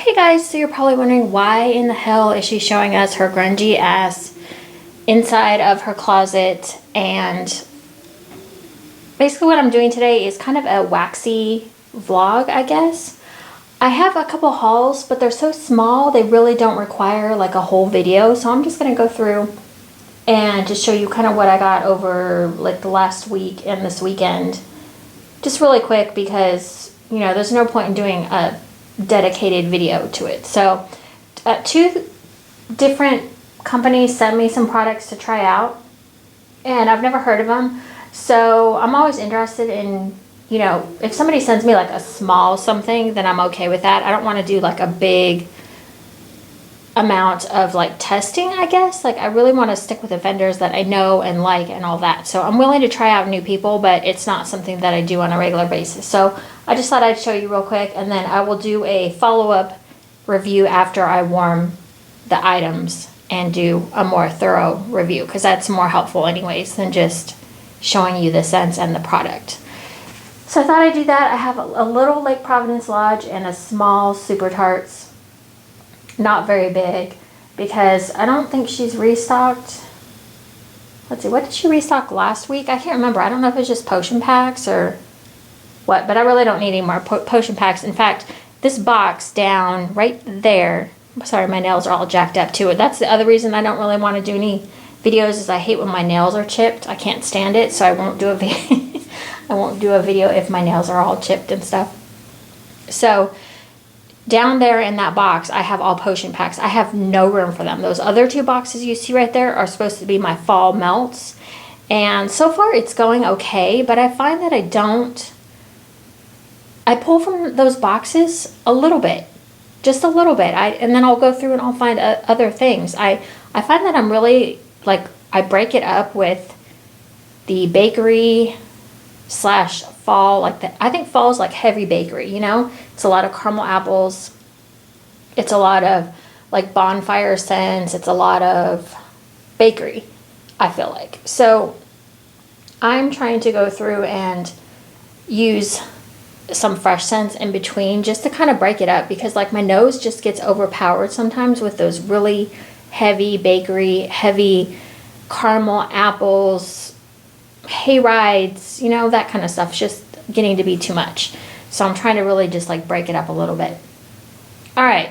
Okay guys, so you're probably wondering why in the hell is she showing us her grungy ass inside of her closet. And basically what I'm doing today is kind of a waxy vlog, I guess. I have a couple hauls, but they're so small they really don't require like a whole video, so I'm just going to go through and just show you kind of what I got over like the last week and this weekend, just really quick, because you know there's no point in doing a dedicated video to it. So two different companies sent me some products to try out, and I've never heard of them, so I'm always interested in, you know, if somebody sends me like a small something, then I'm okay with that. I don't want to do like a big amount of like testing, I guess. Like I really want to stick with the vendors that I know and like and all that. So I'm willing to try out new people, but it's not something that I do on a regular basis. So I just thought I'd show you real quick, and then I will do a follow-up review after I warm the items and do a more thorough review, because that's more helpful anyways than just showing you the scents and the product. So I thought I'd do that. I have a little Lake Providence Lodge and a small Super Tarts. Not very big, because I don't think she's restocked. Let's see, what did she restock last week? I can't remember. I don't know if it's just potion packs or what, but I really don't need any more potion packs. In fact, this box down right there, sorry, my nails are all jacked up too. That's the other reason I don't really want to do any videos, is I hate when my nails are chipped. I can't stand it, so I won't do a video. I won't do a video if my nails are all chipped and stuff. So down there in that box, I have all potion packs. I have no room for them. Those other two boxes you see right there are supposed to be my fall melts. And so far it's going okay, but I find that I pull from those boxes a little bit, just a little bit. And then I'll go through and I'll find other things. I find that I'm really, like, I break it up with the bakery slash fall, like that. I think fall is like heavy bakery, you know? It's a lot of caramel apples. It's a lot of like bonfire scents. It's a lot of bakery, I feel like. So I'm trying to go through and use some fresh scents in between just to kind of break it up, because like my nose just gets overpowered sometimes with those really heavy bakery, heavy caramel apples, hay rides, you know, that kind of stuff. It's just getting to be too much. So I'm trying to really just like break it up a little bit. All right,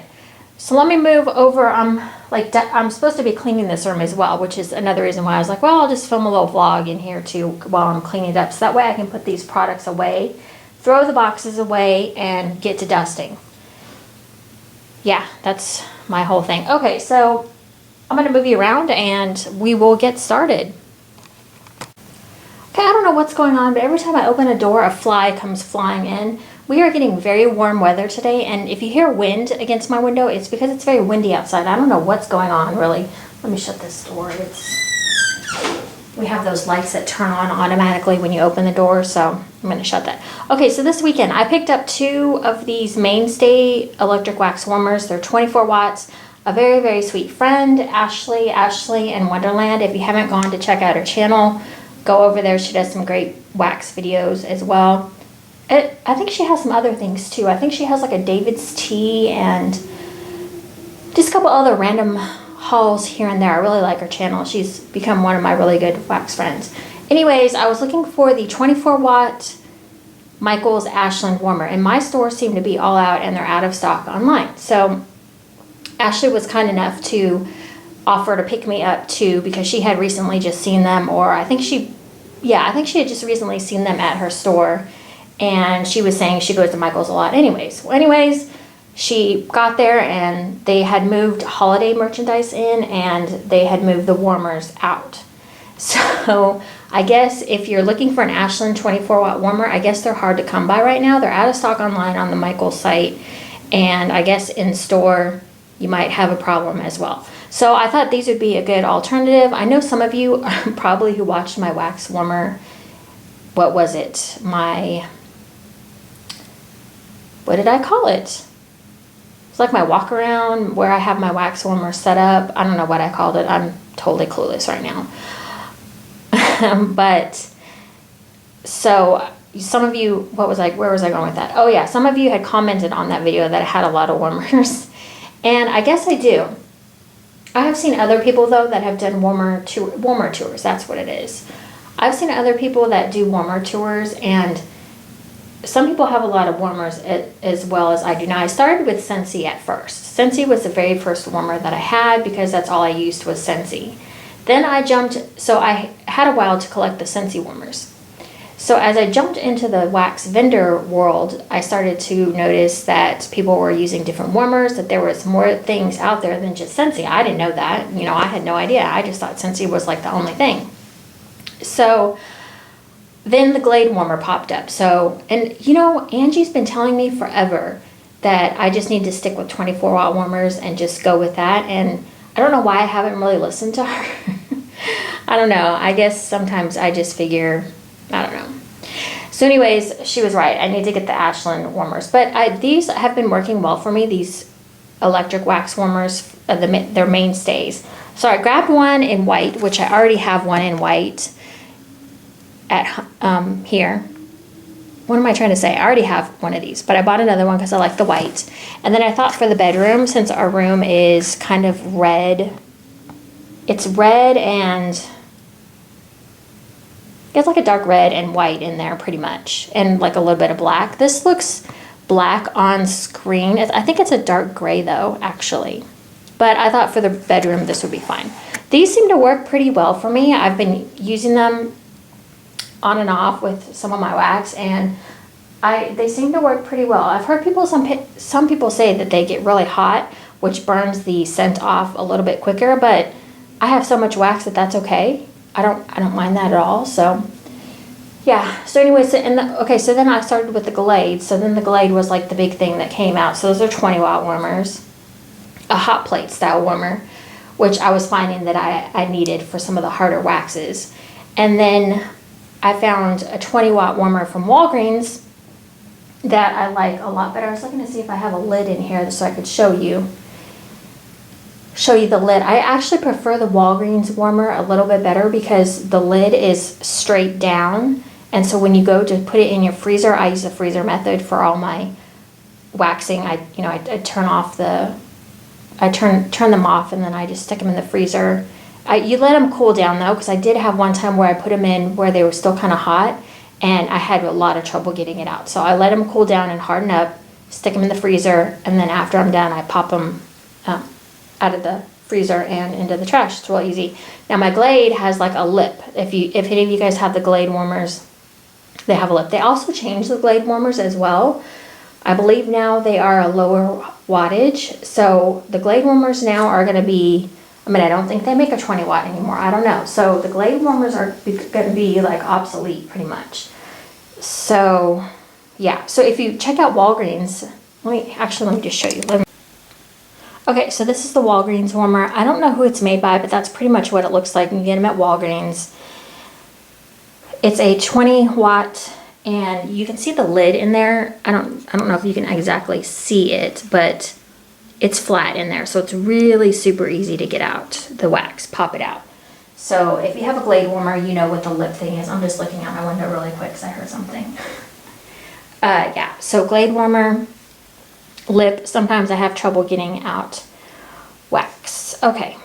so let me move over. I'm supposed to be cleaning this room as well, which is another reason why I was like, well, I'll just film a little vlog in here too while I'm cleaning it up, so that way I can put these products away, throw the boxes away, and get to dusting. Yeah, that's my whole thing. Okay, so I'm gonna move you around and we will get started. Okay, I don't know what's going on, but every time I open a door, a fly comes flying in. We are getting very warm weather today, and if you hear wind against my window, it's because it's very windy outside. I don't know what's going on, really. Let me shut this door. We have those lights that turn on automatically when you open the door, so I'm going to shut that. Okay, so this weekend, I picked up two of these Mainstay electric wax warmers. They're 24 watts. A very, very sweet friend, Ashley in Wonderland. If you haven't gone to check out her channel, go over there. She does some great wax videos as well. I think she has some other things too. I think she has like a David's tea and just a couple other random hauls here and there. I really like her channel. She's become one of my really good wax friends. Anyways, I was looking for the 24 watt Michaels Ashland warmer, and my stores seem to be all out and they're out of stock online. So Ashley was kind enough to offer to pick me up too, because she had recently just seen them, or I think she had just recently seen them at her store, and she was saying she goes to Michael's a lot anyways. She got there and they had moved holiday merchandise in, and they had moved the warmers out. So I guess if you're looking for an Ashland 24 watt warmer, I guess they're hard to come by right now. They're out of stock online on the Michael's site, and I guess in store you might have a problem as well. So I thought these would be a good alternative. I know some of you probably who watched my wax warmer, what was it? What did I call it? It's like my walk around where I have my wax warmer set up. I don't know what I called it. I'm totally clueless right now. But so some of you, where was I going with that? Oh yeah, some of you had commented on that video that I had a lot of warmers. And I guess I do. I have seen other people though that have done warmer tours, that's what it is. I've seen other people that do warmer tours, and some people have a lot of warmers as well as I do. Now I started with Scentsy at first. Scentsy was the very first warmer that I had because that's all I used was Scentsy. Then I jumped, so I had a while to collect the Scentsy warmers. So as I jumped into the wax vendor world, I started to notice that people were using different warmers, that there was more things out there than just Scentsy. I didn't know that. You know, I had no idea. I just thought Scentsy was like the only thing. So then the Glade warmer popped up. So, and you know, Angie's been telling me forever that I just need to stick with 24 watt warmers and just go with that. And I don't know why I haven't really listened to her. I don't know. I guess sometimes I just figure, I don't know. So anyways, she was right. I need to get the Ashland warmers. But these have been working well for me, these electric wax warmers, their mainstays. So I grabbed one in white, which I already have one in white at here. What am I trying to say? I already have one of these, but I bought another one because I like the white. And then I thought for the bedroom, since our room is kind of red, it's red and it's like a dark red and white in there pretty much, and like a little bit of black. This looks black on screen. I think it's a dark gray though, actually. But I thought for the bedroom this would be fine. These seem to work pretty well for me. I've been using them on and off with some of my wax, and they seem to work pretty well. I've heard some people say that they get really hot, which burns the scent off a little bit quicker, but I have so much wax that that's okay. I don't mind that at all. So yeah. So anyways, so then I started with the Glade. So then the Glade was like the big thing that came out. So those are 20 watt warmers, a hot plate style warmer, which I was finding that I needed for some of the harder waxes. And then I found a 20 watt warmer from Walgreens that I like a lot better. I was looking to see if I have a lid in here so I could show you the lid. I actually prefer the Walgreens warmer a little bit better because the lid is straight down, and so when you go to put it in your freezer, I use the freezer method for all my waxing. I turn them off, and then I just stick them in the freezer. You let them cool down though, because I did have one time where I put them in where they were still kind of hot, and I had a lot of trouble getting it out. So I let them cool down and harden up, stick them in the freezer, and then after I'm done, I pop them out of the freezer and into the trash. It's real easy. Now my Glade has like a lip. If any of you guys have the Glade warmers, they have a lip. They also changed the Glade warmers as well. I believe now they are a lower wattage. So the Glade warmers now are going to be, I don't think they make a 20 watt anymore. I don't know. So the Glade warmers are going to be like obsolete pretty much. So yeah. So if you check out Walgreens, let me just show you. Okay, so this is the Walgreens warmer. I don't know who it's made by, but that's pretty much what it looks like. You can get them at Walgreens. It's a 20 watt, and you can see the lid in there. I don't know if you can exactly see it, but it's flat in there, so it's really super easy to get out the wax, pop it out. So if you have a Glade warmer, you know what the lip thing is. I'm just looking out my window really quick because I heard something. Yeah, so Glade warmer, lip. Sometimes I have trouble getting out wax. Okay.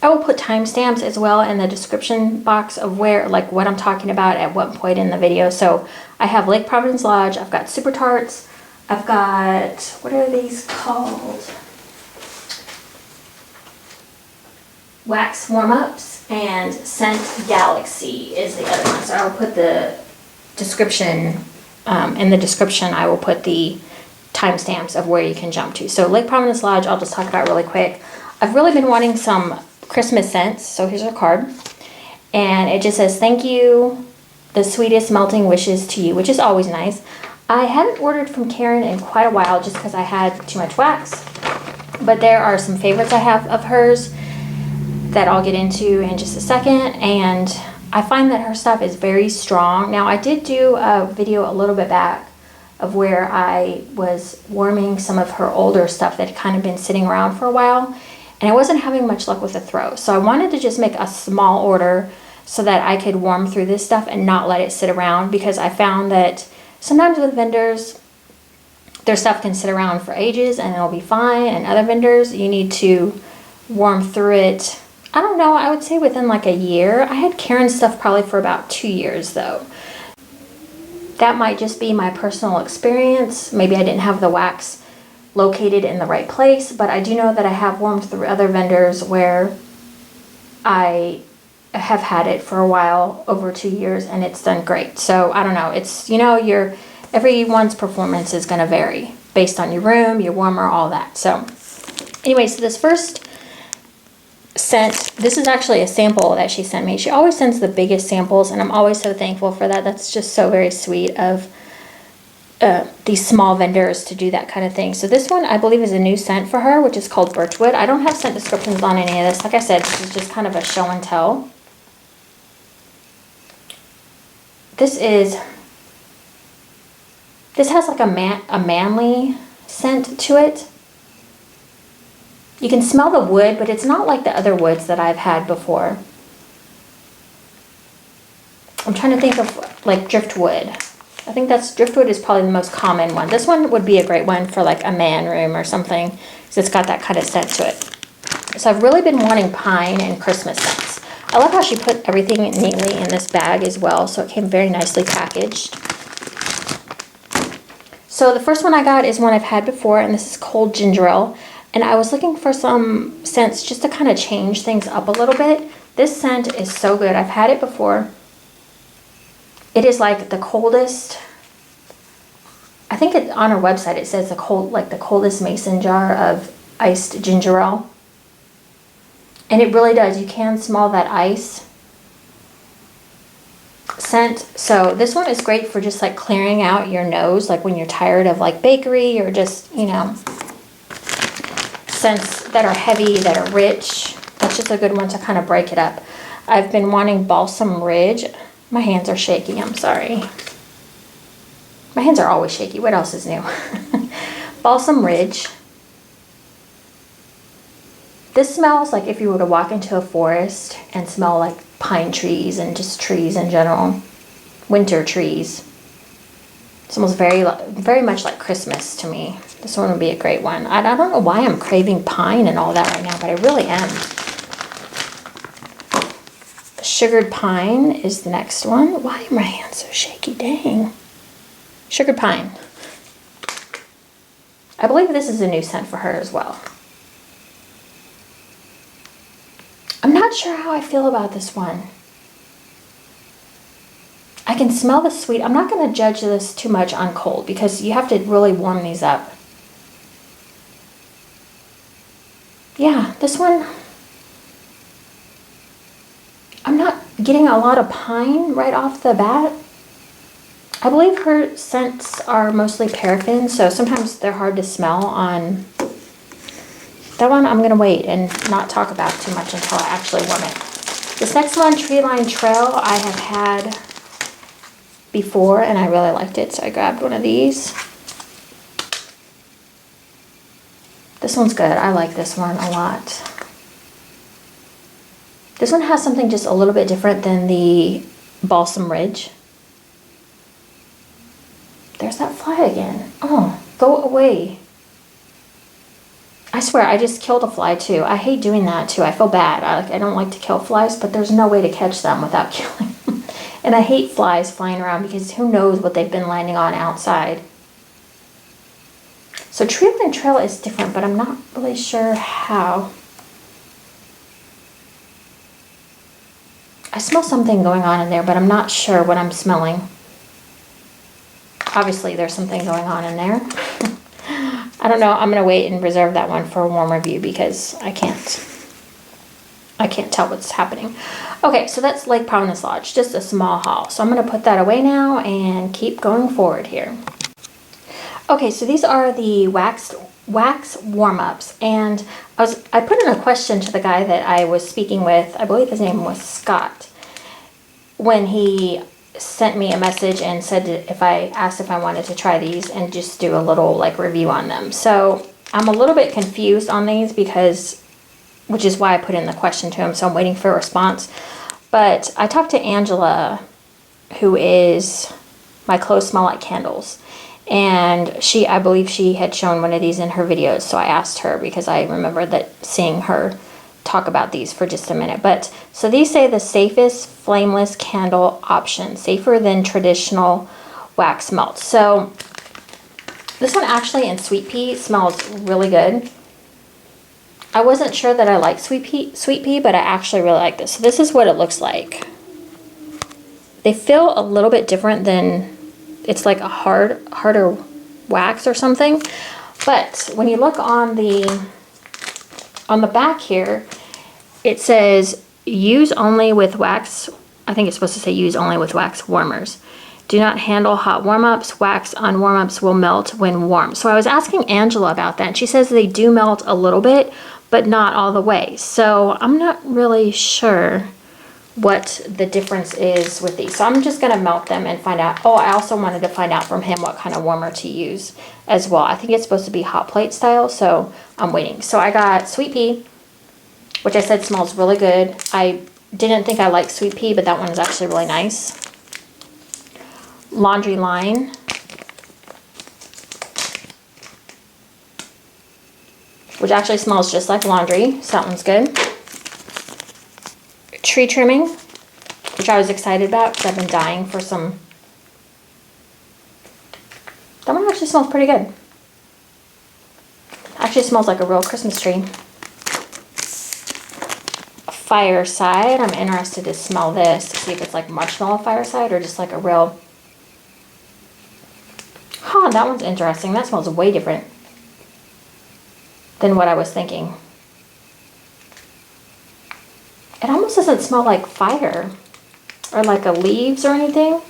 I will put timestamps as well in the description box of what I'm talking about at what point in the video. So I have Lake Providence Lodge. I've got Super Tarts. I've got, what are these called? Wax warm-ups, and Scent Galaxy is the other one. So I'll put the description in the description. I will put the timestamps of where you can jump to. So Lake Providence Lodge, I'll just talk about really quick. I've really been wanting some Christmas scents, so here's a card, and it just says, "Thank you, the sweetest melting wishes to you," which is always nice. I haven't ordered from Karen in quite a while just because I had too much wax, but there are some favorites I have of hers that I'll get into in just a second, and I find that her stuff is very strong. Now, I did do a video a little bit back of where I was warming some of her older stuff that had kind of been sitting around for a while, and I wasn't having much luck with the throw. So I wanted to just make a small order so that I could warm through this stuff and not let it sit around, because I found that sometimes with vendors, their stuff can sit around for ages and it'll be fine, and other vendors, you need to warm through it. I don't know, I would say within like a year. I had Karen's stuff probably for about 2 years though. That might just be my personal experience. Maybe I didn't have the wax located in the right place, but I do know that I have warmed through other vendors where I have had it for a while, over 2 years, and it's done great. So I don't know, it's, you know, everyone's performance is going to vary based on your room, your warmer, all that. So anyway, so this first scent, this is actually a sample that she sent me. She always sends the biggest samples, and I'm always so thankful for that. That's just so very sweet of these small vendors to do that kind of thing. So this one I believe is a new scent for her, which is called Birchwood. I don't have scent descriptions on any of this. Like I said, this is just kind of a show and tell. This has like a manly scent to it. You can smell the wood, but it's not like the other woods that I've had before. I'm trying to think of like driftwood. I think driftwood is probably the most common one. This one would be a great one for like a man room or something, because it's got that kind of scent to it. So I've really been wanting pine and Christmas scents. I love how she put everything neatly in this bag as well, so it came very nicely packaged. So the first one I got is one I've had before, and this is Cold Ginger Ale. And I was looking for some scents just to kind of change things up a little bit. This scent is so good. I've had it before. It is like the coldest. I think on her website it says the coldest mason jar of iced ginger ale. And it really does. You can smell that ice scent. So this one is great for just like clearing out your nose, like when you're tired of like bakery or just, you know, scents that are heavy, that are rich. That's just a good one to kind of break it up. I've been wanting Balsam Ridge. My hands are shaky, I'm sorry. My hands are always shaky. What else is new? Balsam Ridge. This smells like if you were to walk into a forest and smell like pine trees and just trees in general. Winter trees. It smells very much like Christmas to me. This one would be a great one. I don't know why I'm craving pine and all that right now, but I really am. Sugared Pine is the next one. Why are my hands so shaky? Dang. Sugared Pine. I believe this is a new scent for her as well. I'm not sure how I feel about this one. I can smell the sweet. I'm not going to judge this too much on cold because you have to really warm these up. Yeah, this one, I'm not getting a lot of pine right off the bat. I believe her scents are mostly paraffin, so sometimes they're hard to smell on that one. I'm going to wait and not talk about too much until I actually warm it. This next one, Tree Line Trail, I have had before and I really liked it, so I grabbed one of these. This one's good. I like this one a lot. This one has something just a little bit different than the Balsam Ridge. There's that fly again. Oh, go away. I swear, I just killed a fly too. I hate doing that too. I feel bad. I don't like to kill flies, but there's no way to catch them without killing them. And I hate flies flying around because who knows what they've been landing on outside. So Tree Line Trail is different, but I'm not really sure how. I smell something going on in there, but I'm not sure what I'm smelling. Obviously, there's something going on in there. I don't know. I'm going to wait and reserve that one for a warm review because I can't tell what's happening. Okay, so that's Lake Providence Lodge, just a small haul. So I'm going to put that away now and keep going forward here. Okay, so these are the wax warm-ups, and I put in a question to the guy that I was speaking with. I believe his name was Scott, when he sent me a message and said if I asked if I wanted to try these and just do a little like review on them. So I'm a little bit confused on these because, which is why I put in the question to him. So I'm waiting for a response. But I talked to Angela, who is My Clothes Smell Like Candles. And I believe she had shown one of these in her videos. So I asked her because I remember that seeing her talk about these for just a minute. But so these say the safest flameless candle option, safer than traditional wax melt. So this one actually in sweet pea smells really good. I wasn't sure that I like sweet pea, but I actually really like this. So this is what it looks like. They feel a little bit different than, it's like a harder wax or something. But when you look on the back here, it says use only with wax. I think it's supposed to say use only with wax warmers. Do not handle hot warm-ups. Wax on warm-ups will melt when warm. So I was asking Angela about that, and she says they do melt a little bit, but not all the way. So I'm not really sure what the difference is with these. So I'm just gonna melt them and find out. Oh, I also wanted to find out from him what kind of warmer to use as well. I think it's supposed to be hot plate style, so I'm waiting. So I got sweet pea, which I said smells really good. I didn't think I liked sweet pea, but that one is actually really nice. Laundry line. Which actually smells just like laundry, so that one's good. Tree trimming, which I was excited about because I've been dying for some. That one actually smells pretty good. Actually smells like a real Christmas tree. Fireside, I'm interested to smell this to see if it's like marshmallow fireside or just like a real. Huh, that one's interesting. That smells way different than what I was thinking. It almost doesn't smell like fire or like a leaves or anything.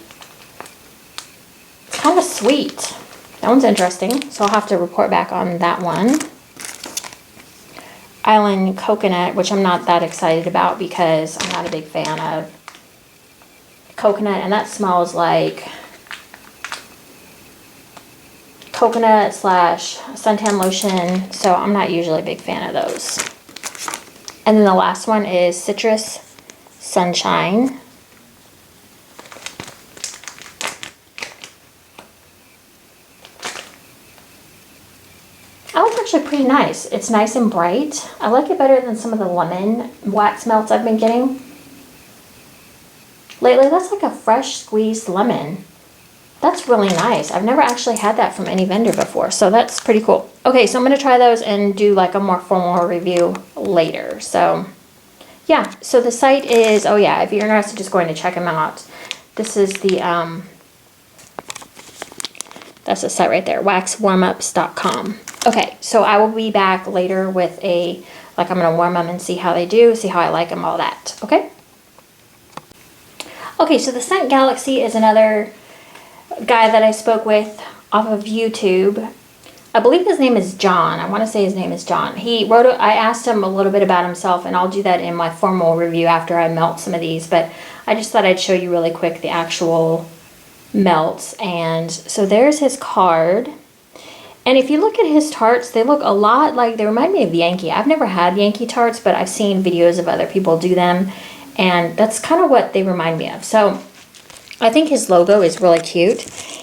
It's kind of sweet. That one's interesting, so I'll have to report back on that one. Island coconut, which I'm not that excited about because I'm not a big fan of coconut, and that smells like coconut / suntan lotion, so I'm not usually a big fan of those. And then the last one is Citrus Sunshine. That one's actually pretty nice. It's nice and bright. I like it better than some of the lemon wax melts I've been getting lately. That's like a fresh squeezed lemon. That's really nice. I've never actually had that from any vendor before, so that's pretty cool. Okay, so I'm gonna try those and do like a more formal review later. So yeah, so the site is, oh yeah, if you're interested, just going to check them out. This is the, that's the site right there, waxwarmups.com. Okay, so I will be back later with I'm gonna warm them and see how they do, see how I like them, all that, okay? Okay, so the Scent Galaxy is another guy that I spoke with off of YouTube. I believe his name is John. I want to say his name is John. I asked him a little bit about himself, and I'll do that in my formal review after I melt some of these, but I just thought I'd show you really quick the actual melts. And so there's his card. And if you look at his tarts, they look a lot like, they remind me of Yankee. I've never had Yankee tarts, but I've seen videos of other people do them, and that's kind of what they remind me of. So I think his logo is really cute.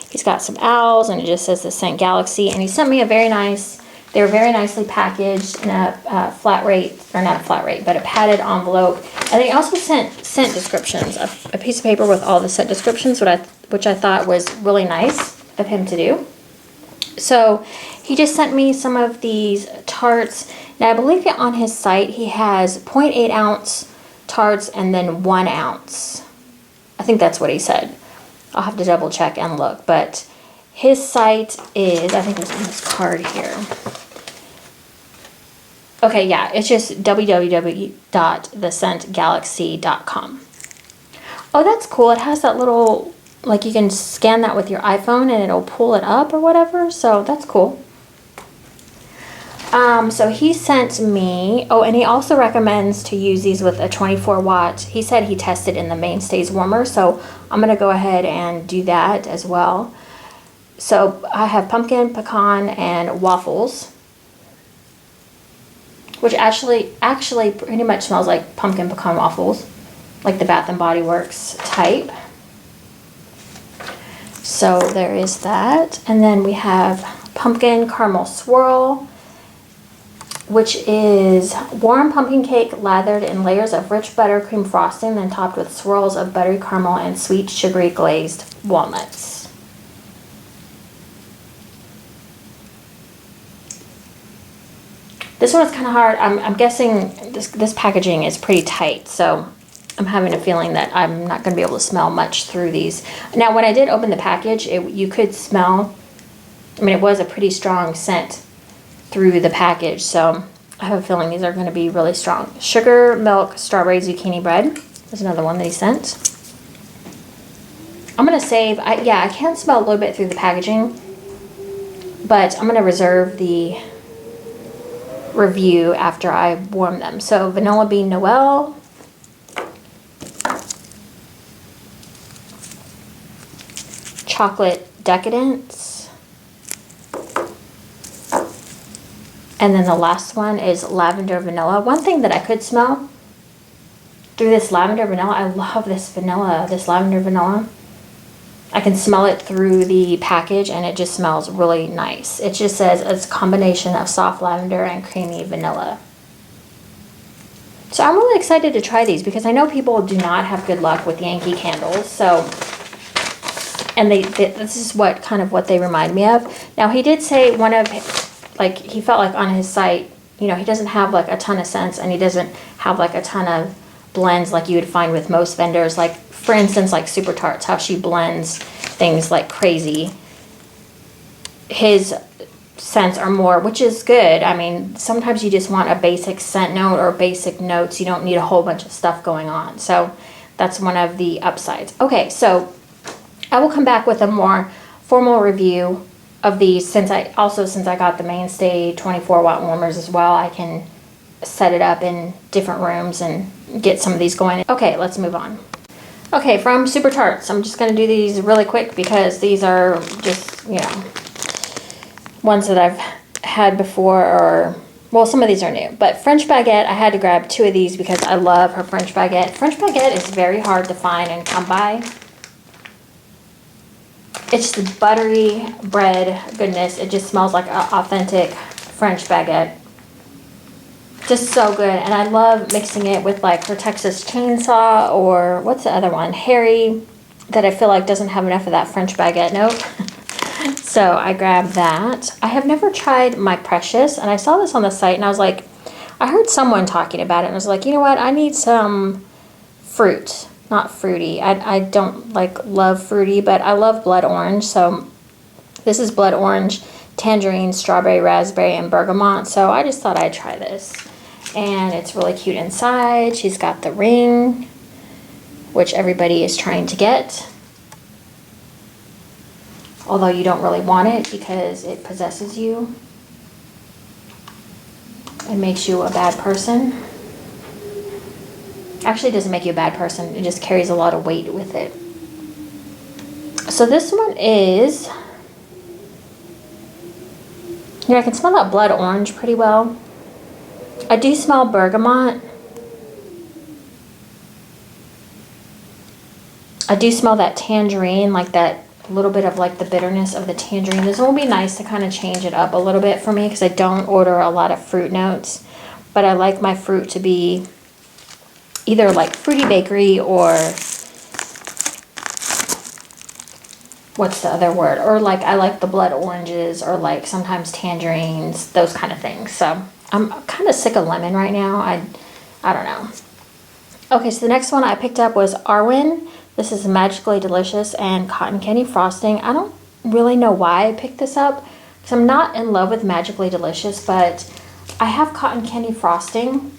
He's got some owls, and it just says the Scent Galaxy. And he sent me they were very nicely packaged in a flat rate, or not a flat rate, but a padded envelope. And they also sent scent descriptions, a piece of paper with all the scent descriptions, which I thought was really nice of him to do. So he just sent me some of these tarts. Now I believe on his site he has 0.8 ounce tarts and then 1 ounce. I think that's what he said. I'll have to double check and look, but his site is, I think it's on this card here. Okay, yeah, it's just www.thescentgalaxy.com. Oh, that's cool. It has that little, like, you can scan that with your iPhone and it'll pull it up or whatever, so that's cool. So he sent me, oh, and he also recommends to use these with a 24 watt. He said he tested in the mainstays warmer, so I'm going to go ahead and do that as well. So I have pumpkin, pecan, and waffles, which actually pretty much smells like pumpkin pecan waffles. like the Bath and Body Works type. So there is that. And then we have pumpkin caramel swirl, which is warm pumpkin cake lathered in layers of rich buttercream frosting, then topped with swirls of buttery caramel and sweet sugary glazed walnuts. This one's kind of hard. I'm guessing this packaging is pretty tight, so I'm having a feeling that I'm not going to be able to smell much through these. Now, when I did open the package, you could smell, I mean, it was a pretty strong scent through the package, so I have a feeling these are going to be really strong. Sugar, milk, strawberry, zucchini bread. There's another one that he sent. I'm going to save, yeah, I can smell a little bit through the packaging, but I'm going to reserve the review after I warm them. So Vanilla Bean Noel, Chocolate Decadence, and then the last one is Lavender Vanilla. One thing that I could smell through this Lavender Vanilla, I love this Lavender Vanilla. I can smell it through the package and it just smells really nice. It just says it's a combination of soft lavender and creamy vanilla. So I'm really excited to try these because I know people do not have good luck with Yankee candles. So, and this is what kind of what they remind me of. Now he did say one of, like, he felt like on his site, you know, he doesn't have like a ton of scents and he doesn't have like a ton of blends like you would find with most vendors. Like, for instance, like Super Tarts, how she blends things like crazy. His scents are more, which is good. I mean, sometimes you just want a basic scent note or basic notes. You don't need a whole bunch of stuff going on. So that's one of the upsides. Okay, so I will come back with a more formal review of these since I got the mainstay 24 watt warmers as well. I can set it up in different rooms and get some of these going. Okay, let's move on. Okay, from Super Tarts, I'm just going to do these really quick because these are just, you know, ones that I've had before, or, well, some of these are new. But French Baguette, I had to grab 2 of these because I love her French Baguette. French Baguette is very hard to find and come by. It's the buttery bread goodness. It just smells like an authentic French Baguette. Just so good. And I love mixing it with like her Texas Chainsaw, or what's the other one? Harry, that I feel like doesn't have enough of that French Baguette note. So I grabbed that. I have never tried My Precious, and I saw this on the site and I was like, I heard someone talking about it and I was like, you know what? I need some fruit, not fruity. I don't like love fruity, but I love blood orange. So this is blood orange, tangerine, strawberry, raspberry, and bergamot. So I just thought I'd try this. And it's really cute inside. She's got the ring, which everybody is trying to get. Although you don't really want it because it possesses you. It makes you a bad person. Actually, it doesn't make you a bad person. It just carries a lot of weight with it. So this one is, you know, I can smell that blood orange pretty well. I do smell bergamot. I do smell that tangerine, like that little bit of like the bitterness of the tangerine. This one will be nice to kind of change it up a little bit for me because I don't order a lot of fruit notes. But I like my fruit to be either like fruity bakery or what's the other word? Or like I like the blood oranges or like sometimes tangerines, those kind of things. So I'm kind of sick of lemon right now. I don't know. Okay, so the next one I picked up was Arwen. This is Magically Delicious and Cotton Candy Frosting. I don't really know why I picked this up because I'm not in love with Magically Delicious, but I have Cotton Candy Frosting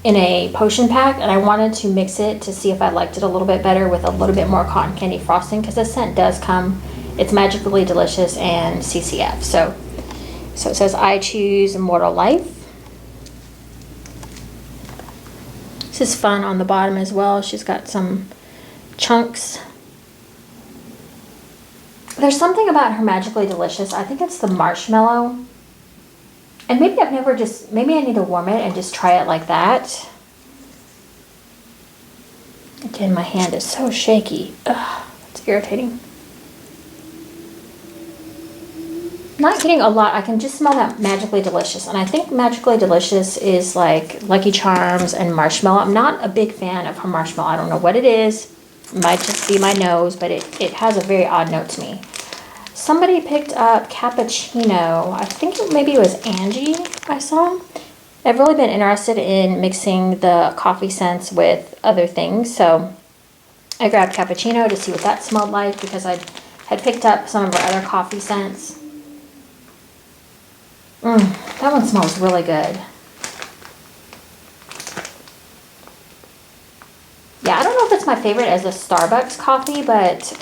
in a potion pack and I wanted to mix it to see if I liked it a little bit better with a little bit more Cotton Candy Frosting because the scent does come, it's Magically Delicious and CCF. So it says, I choose Immortal Life. This is fun on the bottom as well. She's got some chunks. There's something about her Magically Delicious. I think it's the marshmallow. And maybe maybe I need to warm it and just try it like that. Again, my hand is so shaky. Ugh, it's irritating. Not getting a lot. I can just smell that Magically Delicious. And I think Magically Delicious is like Lucky Charms and marshmallow. I'm not a big fan of her marshmallow. I don't know what it is. It might just be my nose, but it has a very odd note to me. Somebody picked up cappuccino. I think maybe it was Angie I saw. I've really been interested in mixing the coffee scents with other things. So I grabbed cappuccino to see what that smelled like because I had picked up some of her other coffee scents. That one smells really good. Yeah, I don't know if it's my favorite as a Starbucks coffee, but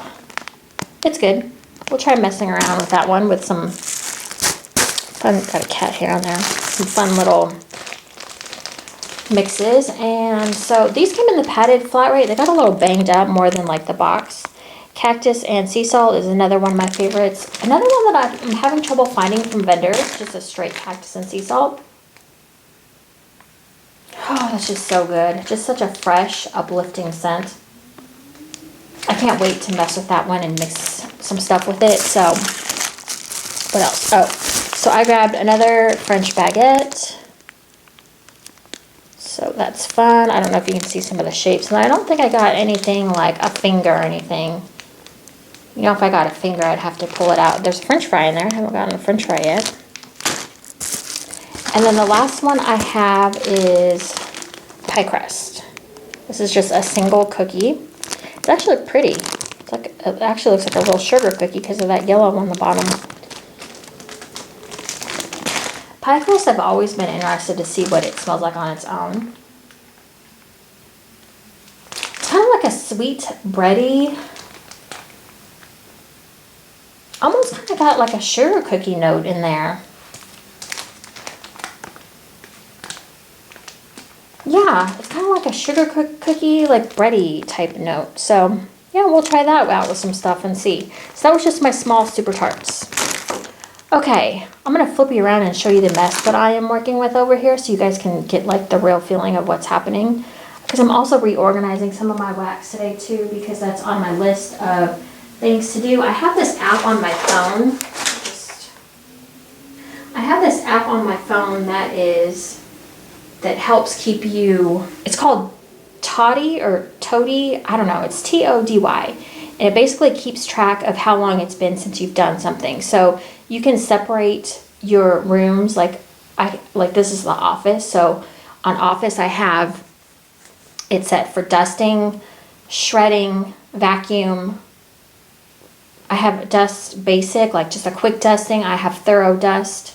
it's good. We'll try messing around with that one with some fun, got a cat hair on there, some fun little mixes. And so these came in the padded flat rate. They got a little banged up more than like the box. Cactus and sea salt is another one of my favorites. Another one that I'm having trouble finding from vendors, just a straight cactus and sea salt. Oh, that's just so good. Just such a fresh, uplifting scent. I can't wait to mess with that one and mix some stuff with it. So, what else? Oh, so I grabbed another French baguette. So that's fun. I don't know if you can see some of the shapes. And I don't think I got anything like a finger or anything. You know, if I got a finger, I'd have to pull it out. There's a French fry in there. I haven't gotten a French fry yet. And then the last one I have is pie crust. This is just a single cookie. It's actually pretty. It's like, it actually looks like a little sugar cookie because of that yellow on the bottom. Pie crust, I've always been interested to see what it smells like on its own. It's kind of like a sweet bready. Almost kind of got like a sugar cookie note in there. Yeah, it's kind of like a sugar cookie, like bready type note. So yeah, we'll try that out with some stuff and see. So that was just my small Super Tarts. Okay, I'm going to flip you around and show you the mess that I am working with over here so you guys can get like the real feeling of what's happening. Because I'm also reorganizing some of my wax today too because that's on my list of things to do. I have this app on my phone. I have this app on my phone that helps keep you, it's called Toddy or Tody, I don't know, it's Tody. And it basically keeps track of how long it's been since you've done something. So you can separate your rooms, like this is the office. So on office I have it set for dusting, shredding, vacuum. I have dust basic, like just a quick dusting. I have thorough dust.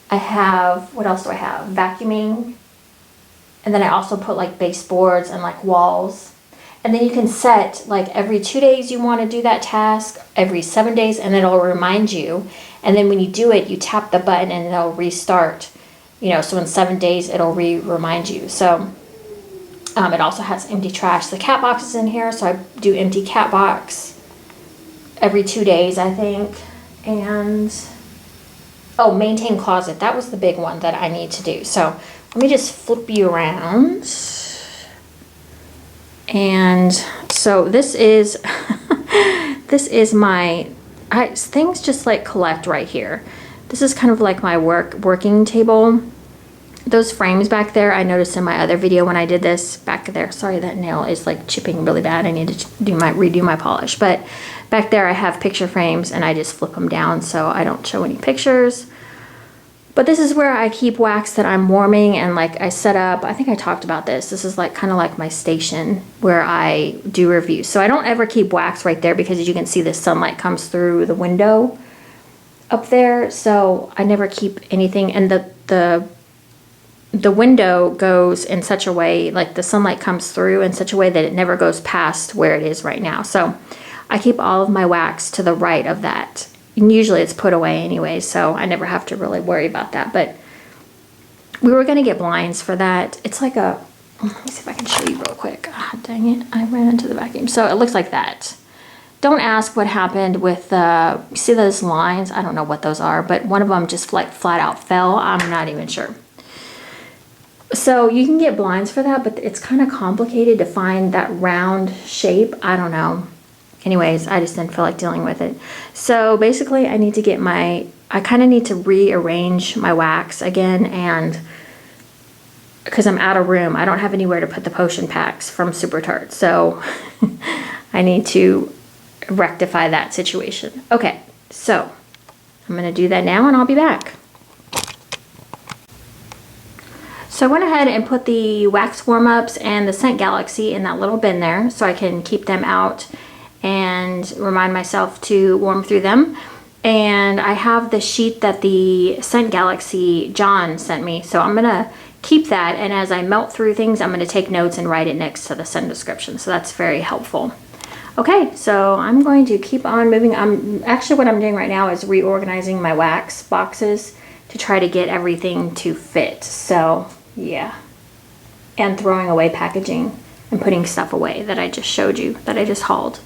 I have, what else do I have? Vacuuming. And then I also put like baseboards and like walls. And then you can set like every 2 days you want to do that task, every 7 days, and it'll remind you. And then when you do it, you tap the button and it'll restart. You know, so in 7 days, it'll remind you. So it also has empty trash. The cat box is in here, so I do empty cat box every 2 days, I think. And oh, maintain closet. That was the big one that I need to do. So let me just flip you around. And so this is this is my things just like collect right here. This is kind of like my working table. Those frames back there, I noticed in my other video when I did this back there. Sorry, that nail is like chipping really bad. I need to redo my polish. But back there I have picture frames and I just flip them down so I don't show any pictures. But this is where I keep wax that I'm warming, and like I set up, I think I talked about this. This is like kind of like my station where I do reviews. So I don't ever keep wax right there because as you can see the sunlight comes through the window up there. So I never keep anything, and the window goes in such a way, like the sunlight comes through in such a way that it never goes past where it is right now. So I keep all of my wax to the right of that. And usually it's put away anyway, so I never have to really worry about that. But we were going to get blinds for that. It's like a, let me see if I can show you real quick. Ah, dang it, I ran into the vacuum. So it looks like that. Don't ask what happened with the, you see those lines? I don't know what those are, but one of them just like flat out fell. I'm not even sure. So you can get blinds for that, but it's kind of complicated to find that round shape. I don't know. Anyways, I just didn't feel like dealing with it. So basically I need to get I kind of need to rearrange my wax again, and because I'm out of room, I don't have anywhere to put the potion packs from Super Tarts. So I need to rectify that situation. Okay, so I'm gonna do that now and I'll be back. So I went ahead and put the wax warm-ups and the Scent Galaxy in that little bin there so I can keep them out and remind myself to warm through them. And I have the sheet that the Scent Galaxy John sent me, so I'm gonna keep that, and as I melt through things I'm gonna take notes and write it next to the scent description, so that's very helpful. Okay, so I'm going to keep on moving. Actually what I'm doing right now is reorganizing my wax boxes to try to get everything to fit. So yeah, and throwing away packaging and putting stuff away that I just showed you, that I just hauled.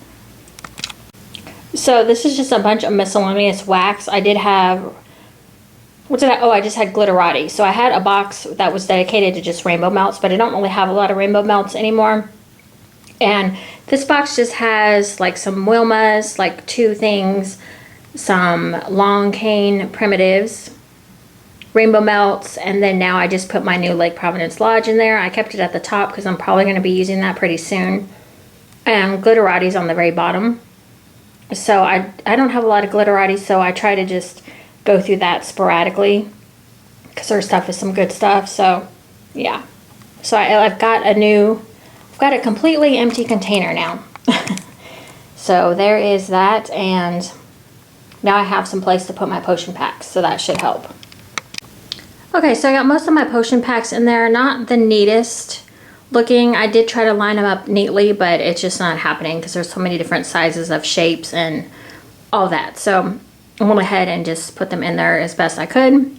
So this is just a bunch of miscellaneous wax. I did have, I just had glitterati. So I had a box that was dedicated to just rainbow melts, but I don't really have a lot of rainbow melts anymore. And this box just has like some Wilmas, like 2 things, some long cane primitives, rainbow melts, and then now I just put my new Lake Providence Lodge in there. I kept it at the top because I'm probably going to be using that pretty soon. And glitterati's on the very bottom. So I don't have a lot of glitterati, so I try to just go through that sporadically because her stuff is some good stuff. So yeah, so I've got a completely empty container now. So there is that, and now I have some place to put my potion packs, so that should help. Okay, so I got most of my potion packs in there. Not the neatest looking. I did try to line them up neatly, but it's just not happening because there's so many different sizes of shapes and all that. So I went ahead and just put them in there as best I could.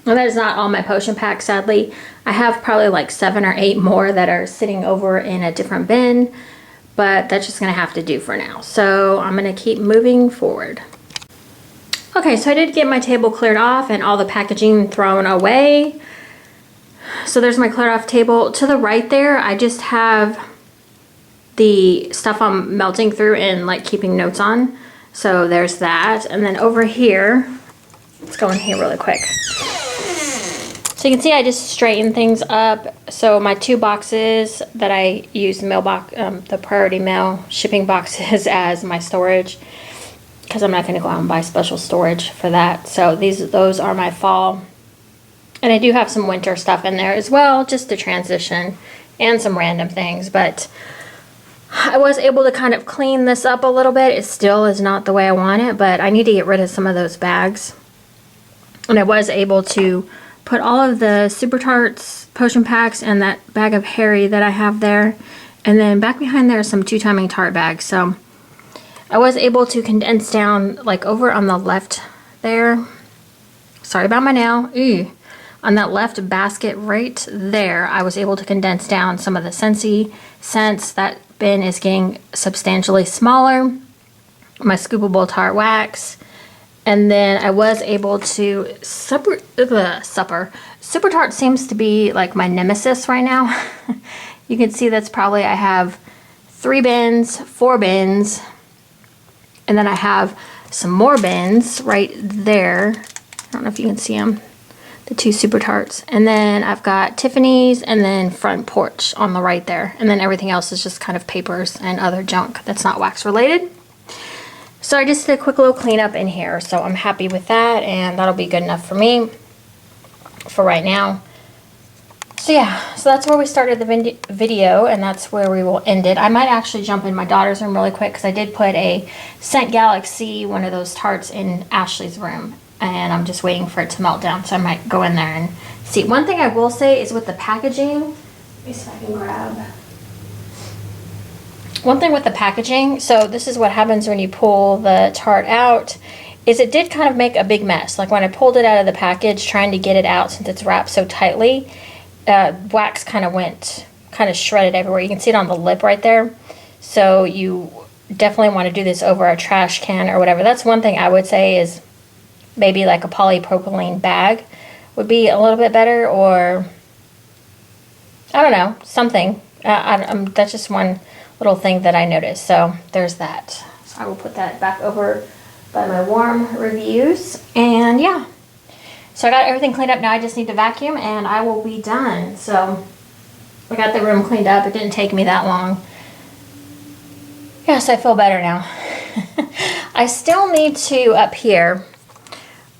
Well, that is not all my potion packs, sadly. I have probably like 7 or 8 more that are sitting over in a different bin, but that's just gonna have to do for now. So I'm gonna keep moving forward. Okay, so I did get my table cleared off and all the packaging thrown away. So there's my cleared off table. To the right there, I just have the stuff I'm melting through and like keeping notes on. So there's that. And then over here, let's go in here really quick. So you can see I just straightened things up. So my 2 boxes that I use the priority mail shipping boxes as my storage, because I'm not going to go out and buy special storage for that. So those are my fall. And I do have some winter stuff in there as well, just to transition, and some random things. But I was able to kind of clean this up a little bit. It still is not the way I want it, but I need to get rid of some of those bags. And I was able to put all of the Super Tarts potion packs and that bag of Harry that I have there. And then back behind there are some 2-timing tart bags. So I was able to condense down, like over on the left there. Sorry about my nail. Ew. On that left basket right there, I was able to condense down some of the Scentsy scents. That bin is getting substantially smaller. My scoopable tart wax. And then I was able to Super Tart seems to be like my nemesis right now. You can see that's probably, I have 3 bins, 4 bins, and then I have some more bins right there. I don't know if you can see them. The 2 Super Tarts. And then I've got Tiffany's and then Front Porch on the right there. And then everything else is just kind of papers and other junk that's not wax related. So I just did a quick little cleanup in here. So I'm happy with that, and that'll be good enough for me for right now. So yeah, so that's where we started the video, and that's where we will end it. I might actually jump in my daughter's room really quick because I did put a Scent Galaxy, one of those tarts, in Ashley's room. And I'm just waiting for it to melt down, so I might go in there and see. One thing I will say is with the packaging, let me see if I can grab. One thing with the packaging, so this is what happens when you pull the tart out, is it did kind of make a big mess. Like when I pulled it out of the package, trying to get it out since it's wrapped so tightly, wax kind of shredded everywhere. You can see it on the lip right there. So you definitely want to do this over a trash can or whatever. That's one thing I would say is maybe like a polypropylene bag would be a little bit better, or I don't know, something. That's just one little thing that I noticed. So there's that. So I will put that back over by my warm reviews. And yeah, so I got everything cleaned up. Now I just need to vacuum and I will be done. So I got the room cleaned up. It didn't take me that long. Yes, I feel better now. I still need to, up here,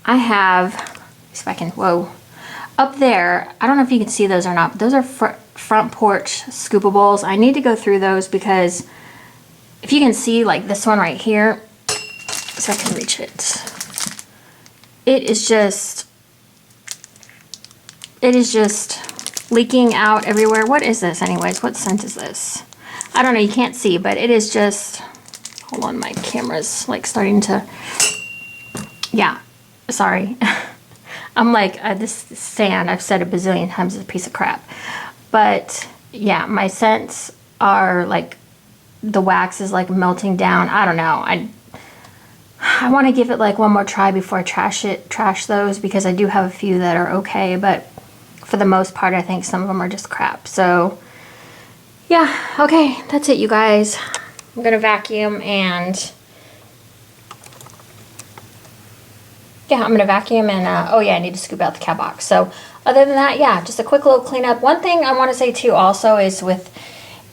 I have, see if I can, whoa. Up there, I don't know if you can see those or not, but those are front porch scoopables. I need to go through those because if you can see, like this one right here, so I can reach it. It is just leaking out everywhere. What is this anyways? What scent is this? I don't know, you can't see, but it is just, hold on, my camera's like starting to, yeah, sorry. I'm like, this sand, I've said a bazillion times, is a piece of crap. But yeah, my scents are like, the wax is like melting down. I don't know. I want to give it like one more try before I trash those, because I do have a few that are okay, but for the most part, I think some of them are just crap. So yeah, okay, that's it, you guys. I'm gonna vacuum and yeah, I'm gonna vacuum and oh yeah, I need to scoop out the cat box. So other than that, yeah, just a quick little cleanup. One thing I want to say too also is with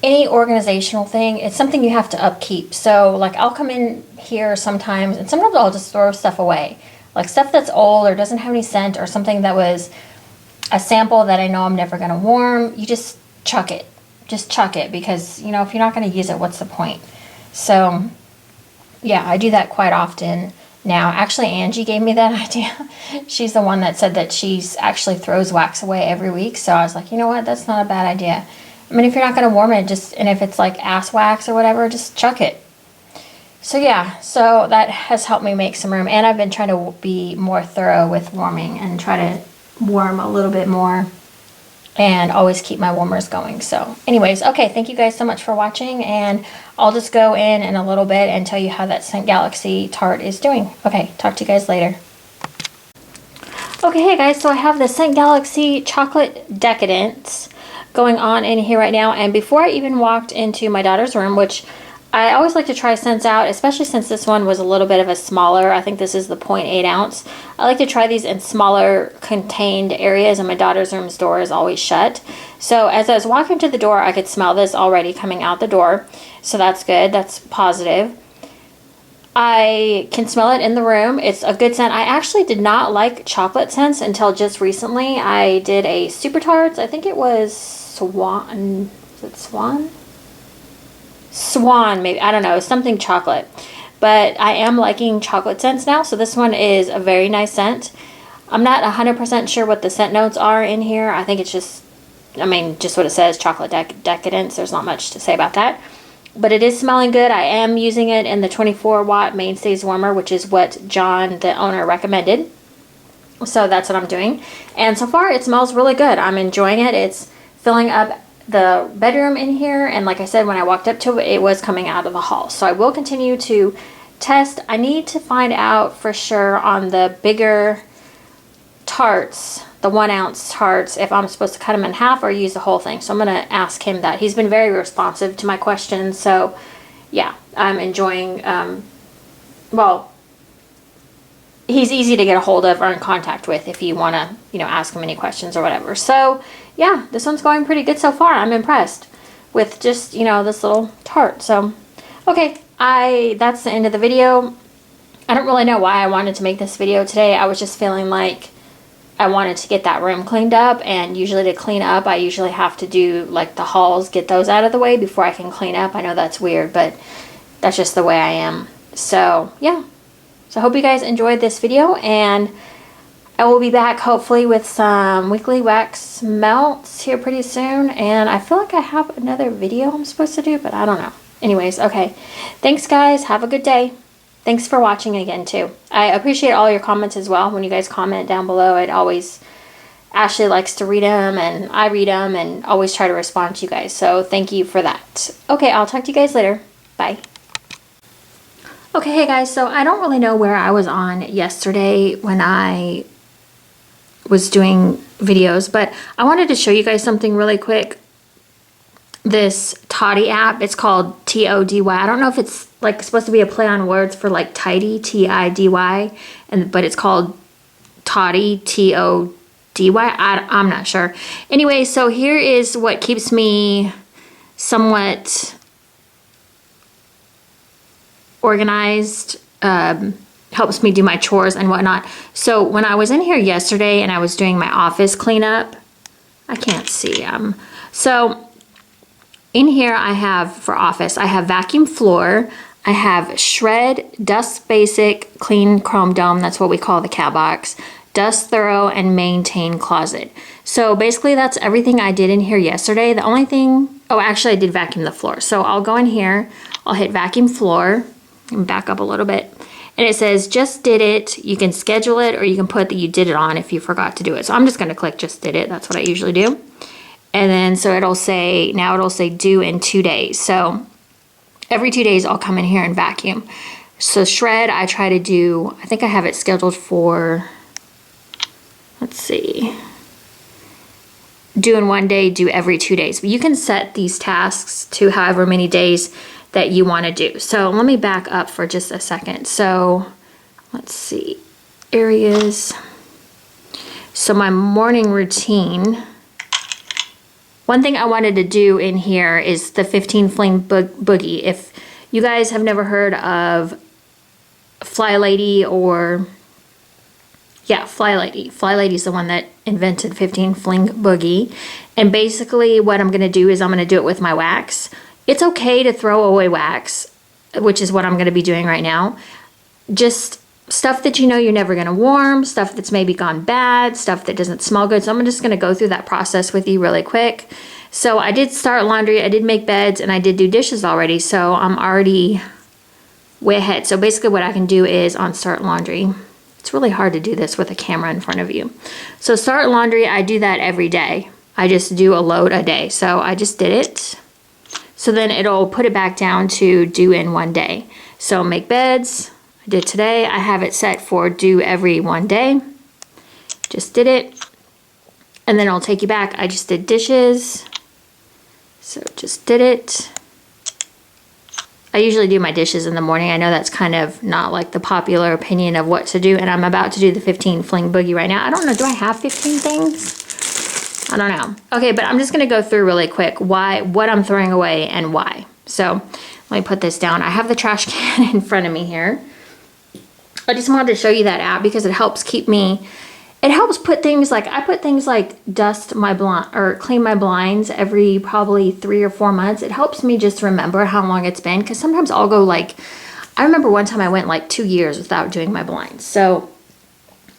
any organizational thing, it's something you have to upkeep. So like I'll come in here sometimes and sometimes I'll just throw stuff away. Like stuff that's old or doesn't have any scent or something that was a sample that I know I'm never gonna warm, you just chuck it. Just chuck it, because you know, if you're not going to use it, what's the point? So yeah, I do that quite often now. Actually, Angie gave me that idea. She's the one that said that she's actually throws wax away every week. So I was like, you know what, that's not a bad idea. I mean, if you're not going to warm it, and if it's like ass wax or whatever, just chuck it. So yeah, so that has helped me make some room, and I've been trying to be more thorough with warming and try to warm a little bit more and always keep my warmers going. So anyways, okay, thank you guys so much for watching, and I'll just go in a little bit and tell you how that Scent Galaxy tart is doing. Okay, talk to you guys later. Okay, hey guys, so I have the Scent Galaxy Chocolate Decadence going on in here right now, and before I even walked into my daughter's room, which I always like to try scents out, especially since this one was a little bit of a smaller, I think this is the 0.8 ounce. I like to try these in smaller contained areas, and my daughter's room's door is always shut. So as I was walking to the door, I could smell this already coming out the door. So that's good, that's positive. I can smell it in the room. It's a good scent. I actually did not like chocolate scents until just recently. I did a Super Tarts, I think it was Swan, is it Swan? Swan, maybe, I don't know, something chocolate, but I am liking chocolate scents now, so this one is a very nice scent. I'm not 100% sure what the scent notes are in here. I think it's just, I mean, just what it says, chocolate decadence. There's not much to say about that, but it is smelling good. I am using it in the 24 watt Mainstays warmer, which is what John, the owner, recommended, so that's what I'm doing, and so far it smells really good. I'm enjoying it. It's filling up the bedroom in here, and like I said, when I walked up to it, it was coming out of the hall. So I will continue to test. I need to find out for sure on the bigger tarts, the 1 ounce tarts, if I'm supposed to cut them in half or use the whole thing. So I'm going to ask him that. He's been very responsive to my questions. So yeah, I'm enjoying, well, he's easy to get a hold of or in contact with if you want to, you know, ask him any questions or whatever. So yeah, this one's going pretty good so far. I'm impressed with just, you know, this little tart. So, okay, that's the end of the video. I don't really know why I wanted to make this video today. I was just feeling like I wanted to get that room cleaned up, and usually to clean up, I usually have to do like the halls, get those out of the way before I can clean up. I know that's weird, but that's just the way I am. So, yeah. So I hope you guys enjoyed this video, and I will be back hopefully with some weekly wax melts here pretty soon. And I feel like I have another video I'm supposed to do, but I don't know. Anyways, okay. Thanks guys. Have a good day. Thanks for watching again too. I appreciate all your comments as well. When you guys comment down below, it always, Ashley likes to read them and I read them and always try to respond to you guys. So thank you for that. Okay, I'll talk to you guys later. Bye. Okay, hey guys, so I don't really know where I was on yesterday when I was doing videos, but I wanted to show you guys something really quick. this Toddy app. It's called T-O-D-Y. I don't know if it's like supposed to be a play on words for like tidy, T-I-D-Y, but it's called Toddy, T-O-D-Y. I'm not sure. Anyway, so here is what keeps me somewhat organized, helps me do my chores and whatnot. So when I was in here yesterday and I was doing my office cleanup, I can't see. So in here I have, for office, I have vacuum floor, I have shred, dust basic, clean chrome dome, that's what we call the cat box, dust thorough, and maintain closet. So basically that's everything I did in here yesterday. The only thing, oh, actually I did vacuum the floor. So I'll go in here, I'll hit vacuum floor, and back up a little bit. And it says, just did it. You can schedule it or you can put that you did it on if you forgot to do it. So I'm just gonna click just did it. That's what I usually do. And then so it'll say, now it'll say due in 2 days. So every 2 days I'll come in here and vacuum. So shred, I try to do, I think I have it scheduled for, let's see, do in 1 day, do every 2 days. But you can set these tasks to however many days that you want to do. So let me back up for just a second. So let's see, areas. So my morning routine, one thing I wanted to do in here is the 15 fling boogie. If you guys have never heard of Fly Lady or, yeah, Fly Lady. Fly Lady's the one that invented 15 fling boogie. And basically what I'm gonna do is I'm gonna do it with my wax. It's okay to throw away wax, which is what I'm gonna be doing right now. Just stuff that you know you're never gonna warm, stuff that's maybe gone bad, stuff that doesn't smell good. So I'm just gonna go through that process with you really quick. So I did start laundry, I did make beds, and I did do dishes already. So I'm already way ahead. So basically what I can do is on start laundry. It's really hard to do this with a camera in front of you. So start laundry, I do that every day. I just do a load a day. So I just did it. So then it'll put it back down to due in 1 day. So make beds, I did today. I have it set for due every 1 day. Just did it. And then it'll take you back. I just did dishes. So just did it. I usually do my dishes in the morning. I know that's kind of not like the popular opinion of what to do. And I'm about to do the 15 fling boogie right now. I don't know, do I have 15 things? I don't know. Okay, but I'm just gonna go through really quick what I'm throwing away and why. So let me put this down. I have the trash can in front of me here. I just wanted to show you that app because it helps keep me, it helps put things like, I put things like dust my blind or clean my blinds every probably 3 or 4 months. It helps me just remember how long it's been, because sometimes I'll go like, I remember one time I went like 2 years without doing my blinds. So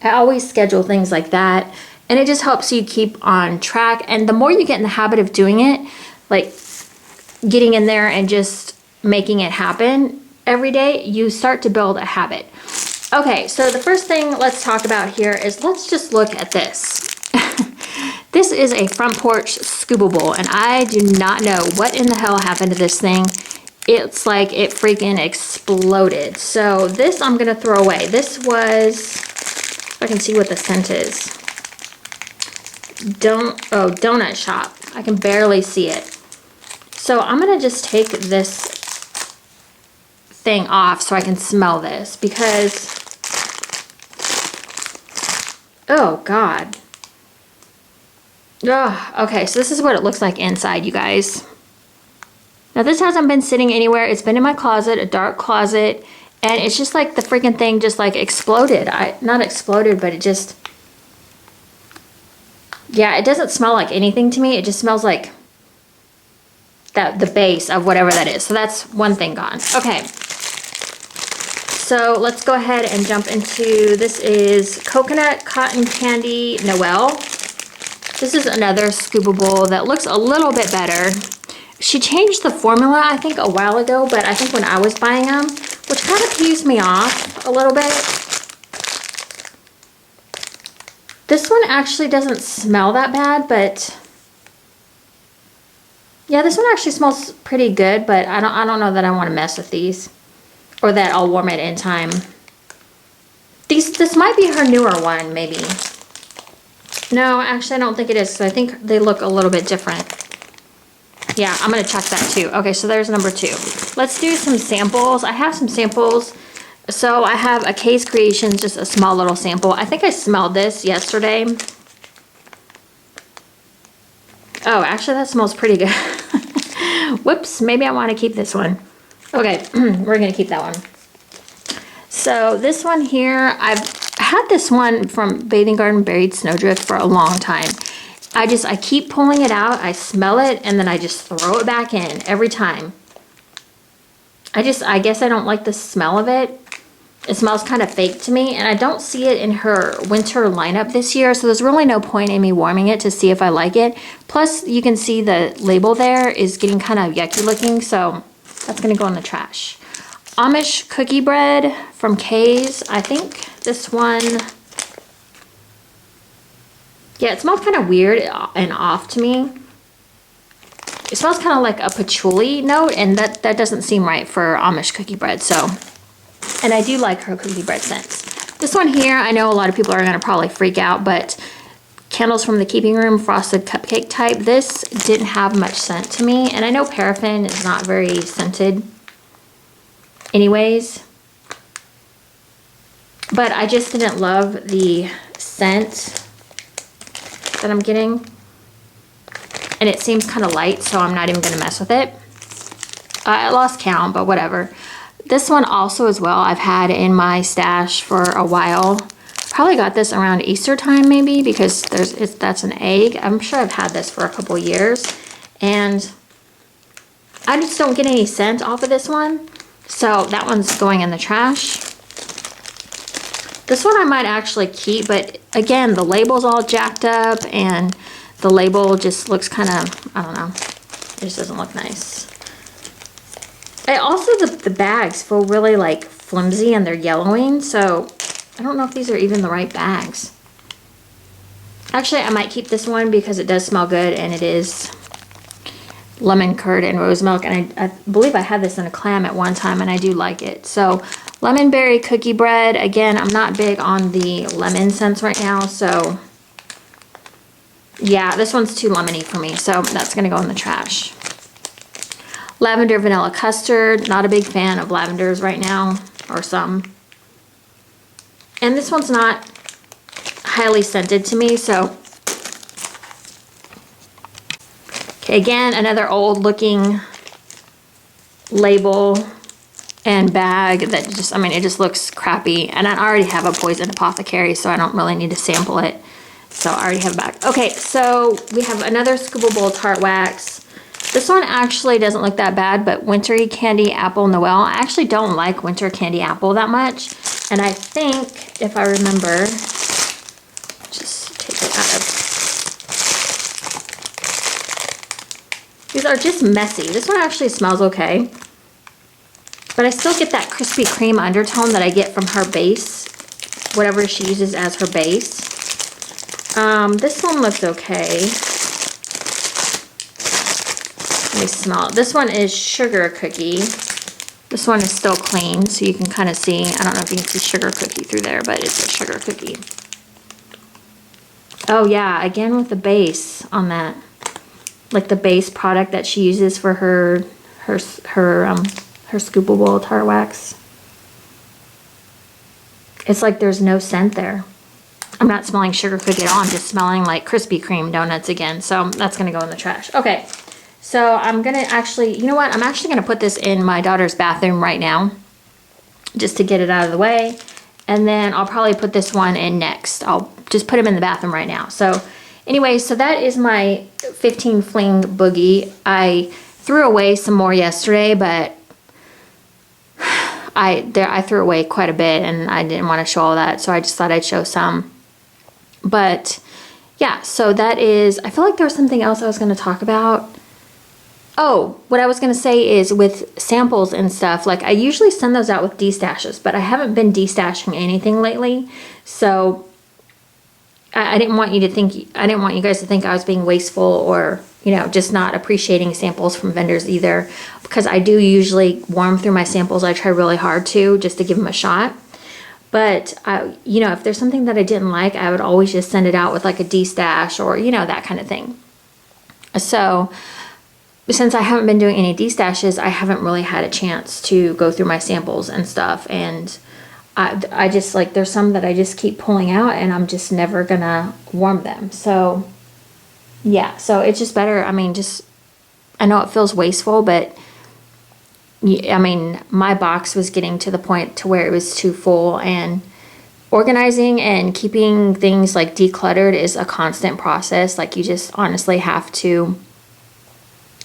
I always schedule things like that. And it just helps you keep on track. And the more you get in the habit of doing it, like getting in there and just making it happen every day, you start to build a habit. Okay, so the first thing let's talk about here is let's just look at this. This is a front porch scoobable, and I do not know what in the hell happened to this thing. It's like it freaking exploded. So this I'm gonna throw away. This was, if I can see what the scent is. Donut shop. I can barely see it. So I'm gonna just take this thing off so I can smell this, because oh god. Ugh. Okay, so this is what it looks like inside, you guys. Now this hasn't been sitting anywhere. It's been in my closet, a dark closet, and it's just like the freaking thing just like exploded. Not exploded, but it just, yeah, it doesn't smell like anything to me. It just smells like the base of whatever that is. So that's one thing gone. Okay. So let's go ahead and jump into, this is Coconut Cotton Candy Noel. This is another scoopable that looks a little bit better. She changed the formula, I think, a while ago, but I think when I was buying them, which kind of peeves me off a little bit. This one actually doesn't smell that bad, but yeah, this one actually smells pretty good, but I don't know that I want to mess with these, or that I'll warm it in time. This might be her newer one, maybe. No, actually I don't think it is, because I think they look a little bit different. Yeah, I'm gonna check that too. Okay, so there's number 2. Let's do some samples. I have some samples. So I have a Case Creations, just a small little sample. I think I smelled this yesterday. Oh, actually that smells pretty good. Whoops, maybe I want to keep this one. Okay, we're gonna keep that one. So this one here, I've had this one from Bathing Garden Buried Snowdrift for a long time. I keep pulling it out, I smell it, and then I just throw it back in every time. I guess I don't like the smell of it. It smells kind of fake to me, and I don't see it in her winter lineup this year, so there's really no point in me warming it to see if I like it. Plus, you can see the label there is getting kind of yucky looking, so that's gonna go in the trash. Amish cookie bread from Kay's. I think this one, yeah, it smells kind of weird and off to me. It smells kind of like a patchouli note, and that doesn't seem right for Amish cookie bread, so. And I do like her cookie bread scents. This one here, I know a lot of people are gonna probably freak out, but Candles from the Keeping Room, frosted cupcake type. This didn't have much scent to me, and I know paraffin is not very scented anyways, but I just didn't love the scent that I'm getting, and it seems kind of light, so I'm not even gonna mess with it. I lost count, but whatever. This one also as well, I've had in my stash for a while. Probably got this around Easter time maybe, because that's an egg. I'm sure I've had this for a couple years, and I just don't get any scent off of this one. So that one's going in the trash. This one I might actually keep, but again, the label's all jacked up, and the label just looks kind of, I don't know, it just doesn't look nice. Also, the bags feel really like flimsy, and they're yellowing, so I don't know if these are even the right bags. Actually, I might keep this one because it does smell good, and it is lemon curd and rose milk, and I believe I had this in a clam at one time, and I do like it. So lemon berry cookie bread, again, I'm not big on the lemon scents right now, so yeah, this one's too lemony for me, so that's gonna go in the trash. Lavender vanilla custard, not a big fan of lavenders right now, or some. And this one's not highly scented to me, so. Okay, again, another old looking label and bag that just, I mean, it just looks crappy. And I already have a Poison Apothecary, so I don't really need to sample it. So I already have a bag. Okay, so we have another Scoopable Tart Wax. This one actually doesn't look that bad, but Wintry Candy Apple Noel. I actually don't like Winter Candy Apple that much. And I think, if I remember, just take it out of. These are just messy. This one actually smells okay. But I still get that Krispy Kreme undertone that I get from her base, whatever she uses as her base. This one looks okay. Let me smell it. This one is sugar cookie. This one is still clean, so you can kind of see. I don't know if you can see sugar cookie through there, but it's a sugar cookie. Oh yeah, again with the base on that, like the base product that she uses for her Scoopable Tart Wax. It's like there's no scent there. I'm not smelling sugar cookie at all. I'm just smelling like Krispy Kreme donuts again. So that's gonna go in the trash. Okay, so I'm gonna actually, you know what? I'm actually gonna put this in my daughter's bathroom right now, just to get it out of the way. And then I'll probably put this one in next. I'll just put him in the bathroom right now. So anyway, so that is my 15 fling boogie. I threw away some more yesterday, but I threw away quite a bit, and I didn't want to show all that, so I just thought I'd show some. But yeah, so that is, I feel like there was something else I was going to talk about. Oh, what I was going to say is with samples and stuff, like I usually send those out with destashes, but I haven't been destashing anything lately. So I didn't want you to think, I didn't want you guys to think I was being wasteful or, you know, just not appreciating samples from vendors either, because I do usually warm through my samples. I try really hard to, just to give them a shot. But, you know, if there's something that I didn't like, I would always just send it out with like a destash or, you know, that kind of thing. So since I haven't been doing any destashes, I haven't really had a chance to go through my samples and stuff. And I just like, there's some that I just keep pulling out and I'm just never gonna warm them. So yeah, so it's just better. I mean, just, I know it feels wasteful, but I mean, my box was getting to the point to where it was too full, and organizing and keeping things like decluttered is a constant process. Like you just honestly have to,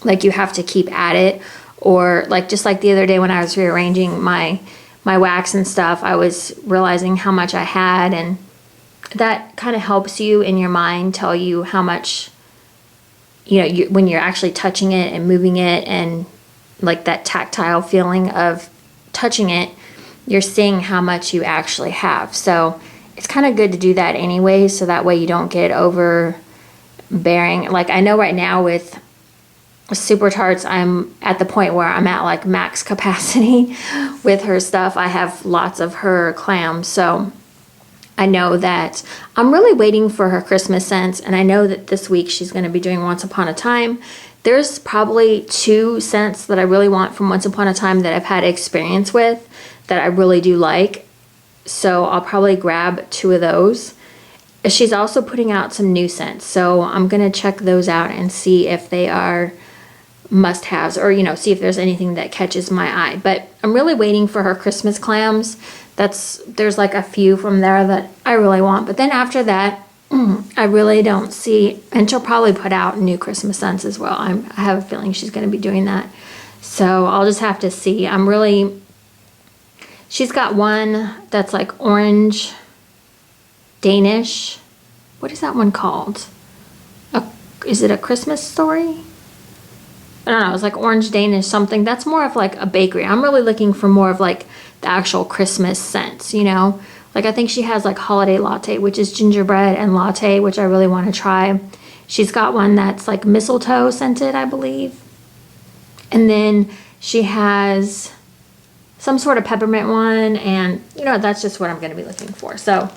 like you have to keep at it. Or like, just like the other day when I was rearranging my wax and stuff, I was realizing how much I had, and that kind of helps you in your mind tell you how much, you know, when you're actually touching it and moving it, and like that tactile feeling of touching it, you're seeing how much you actually have. So it's kind of good to do that anyway, so that way you don't get overbearing. Like I know right now with Super Tarts, I'm at the point where I'm at like max capacity with her stuff. I have lots of her clams, so I know that I'm really waiting for her Christmas scents, and I know that this week she's going to be doing Once Upon a Time. There's probably 2 scents that I really want from Once Upon a Time that I've had experience with that I really do like. So I'll probably grab 2 of those. She's also putting out some new scents, so I'm going to check those out and see if they are must-haves, or, you know, see if there's anything that catches my eye. But I'm really waiting for her Christmas clams. There's like a few from there that I really want. But then after that, I really don't see, and she'll probably put out new Christmas scents as well. I have a feeling she's going to be doing that. So I'll just have to see. She's got one that's like orange Danish. What is that one called? Is it A Christmas Story? I don't know. It's like orange Danish something. That's more of like a bakery. I'm really looking for more of like the actual Christmas scents, you know? Like I think she has like holiday latte, which is gingerbread and latte, which I really want to try. She's got one that's like mistletoe scented, I believe. And then she has some sort of peppermint one, and you know, that's just what I'm going to be looking for. So,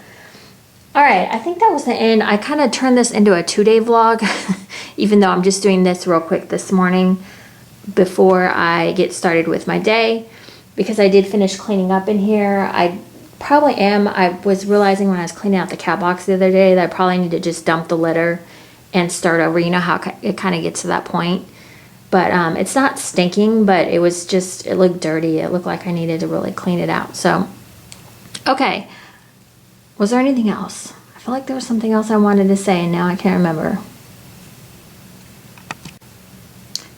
all right, I think that was the end. I kind of turned this into a 2-day vlog, even though I'm just doing this real quick this morning before I get started with my day, because I did finish cleaning up in here. I was realizing when I was cleaning out the cat box the other day that I probably need to just dump the litter and start over. You know how it kind of gets to that point. But it's not stinking, but it looked dirty. It looked like I needed to really clean it out. So, okay. Was there anything else? I feel like there was something else I wanted to say, and now I can't remember.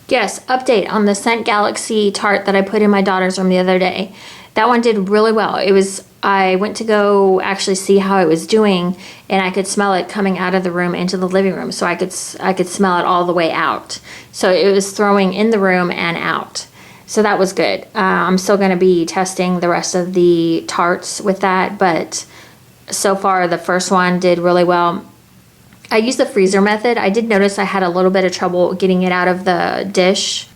Yes, update on the Scent Galaxy tart that I put in my daughter's room the other day. That one did really well. I went to go actually see how it was doing, and I could smell it coming out of the room into the living room. So I could smell it all the way out. So it was throwing in the room and out. So that was good. I'm still going to be testing the rest of the tarts with that, but so far the first one did really well. I used the freezer method. I did notice I had a little bit of trouble getting it out of the dish.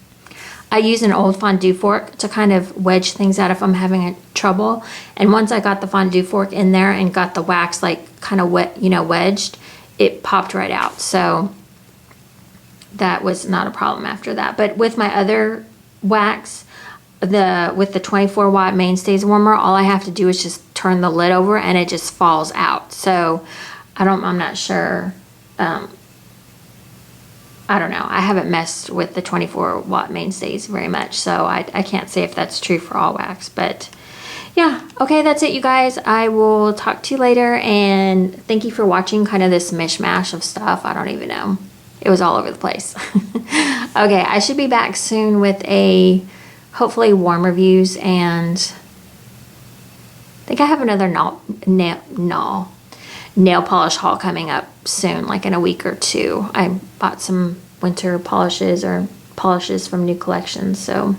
I use an old fondue fork to kind of wedge things out if I'm having trouble. And once I got the fondue fork in there and got the wax like kind of wedged, it popped right out. So that was not a problem after that. But with my other wax, with the 24 watt mainstays warmer, all I have to do is just turn the lid over and it just falls out. So I'm not sure. I don't know. I haven't messed with the 24 watt mainstays very much, so I can't say if that's true for all wax. But yeah, okay, that's it, you guys. I will talk to you later, and thank you for watching kind of this mishmash of stuff. I don't even know. It was all over the place. Okay, I should be back soon with hopefully warm reviews, and I think I have another nail polish haul coming up soon, like in a week or 2. I bought some winter polishes from new collections. So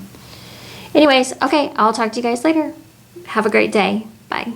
anyways, okay, I'll talk to you guys later. Have a great day. Bye.